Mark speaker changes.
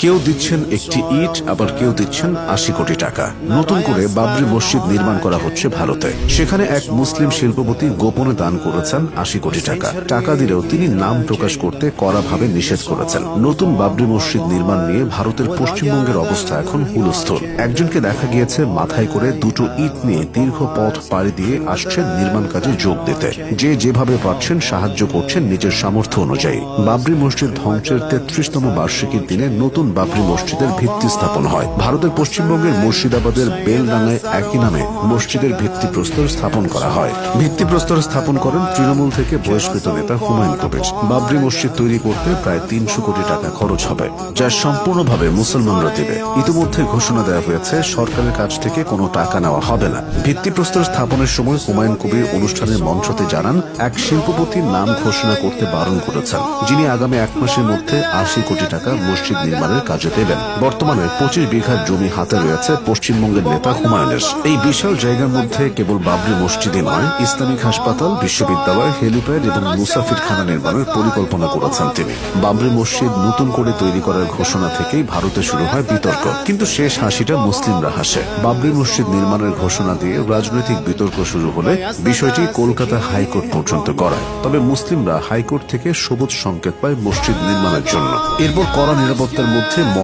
Speaker 1: কেউ দিচ্ছেন একটি ইট, আবার কেউ দিচ্ছেন ৮০ কোটি টাকা। নতুন করে বাবরি মসজিদ নির্মাণ করা হচ্ছে ভারতে। সেখানে এক মুসলিম শিল্পপতি গোপনে দান করেছেন ৮০ কোটি টাকা। টাকা দিলেও তিনি নাম প্রকাশ করতে কড়াভাবে নিষেধ করেছেন। নতুন বাবরি মসজিদ নির্মাণ নিয়ে ভারতের পশ্চিমবঙ্গের অবস্থা এখন হুলস্থুল। একজনকে দেখা গিয়েছে মাথায় করে দুটো ইট নিয়ে দীর্ঘ পথ পাড়ি দিয়ে আসছেন নির্মাণ কাজে যোগ দিতে। যে যেভাবে পারছেন সাহায্য করছেন নিজের সামর্থ্য অনুযায়ী। বাবরি মসজিদ ধ্বংসের ৩৩তম বার্ষিকীর দিনে নতুন বাবরি মসজিদের ভিত্তি স্থাপন হয়। ভারতের পশ্চিমবঙ্গের মুর্শিদাবাদের বেলডাঙ্গায় একই নামে মসজিদের ভিত্তিপ্রস্তর স্থাপন করা হয়। ভিত্তিপ্রস্তর স্থাপন করেন তৃণমূল থেকে বহিষ্কৃত নেতা হুমায়ুন কবির। বাবরি মসজিদ তৈরি করতে প্রায় ৩০০ কোটি টাকা খরচ হবে, যা সম্পূর্ণভাবে মুসলমানরা দেবে। ইতিমধ্যে ঘোষণা দেওয়া হয়েছে সরকারের কাছ থেকে কোনো টাকা নেওয়া হবে না। ভিত্তিপ্রস্তর স্থাপনের সময় হুমায়ুন কবির অনুষ্ঠানের মঞ্চতে জানান, এক শিল্পপতির নাম ঘোষণা করতে বারণ করেছেন, যিনি আগামী ১ মাসের মধ্যে ৮০ কোটি টাকা মসজিদ নির্মাণের কাজে দেবেন। বর্তমানে ২৫ বিঘা জমি হাতে রয়েছে পশ্চিমবঙ্গের নেতা হুমায়ুনের। এই বিশাল জায়গার মধ্যে কেবল বাবরি মসজিদই নয়, ইসলামিক হাসপাতাল, বিশ্ববিদ্যালয়, হেলিপ্যাড এবং মুসাফিরখানা নির্মাণের পরিকল্পনা করেছেন তিনি। বাবরি মসজিদ নতুন করে তৈরি করার ঘোষণা থেকেই ভারতে শুরু হয় বিতর্ক, কিন্তু শেষ হাসিটা মুসলিমরা হাসে। বাবরি মসজিদ নির্মাণের ঘোষণা দিয়ে রাজনৈতিক বিতর্ক শুরু হলে বিষয়টি কলকাতা হাইকোর্ট পর্যন্ত গড়ায়। তবে মুসলিমরা হাইকোর্ট থেকে সবুজ সংকেত পায় মসজিদ নির্মাণের জন্য। এরপর কড়া নিরাপত্তার মধ্যে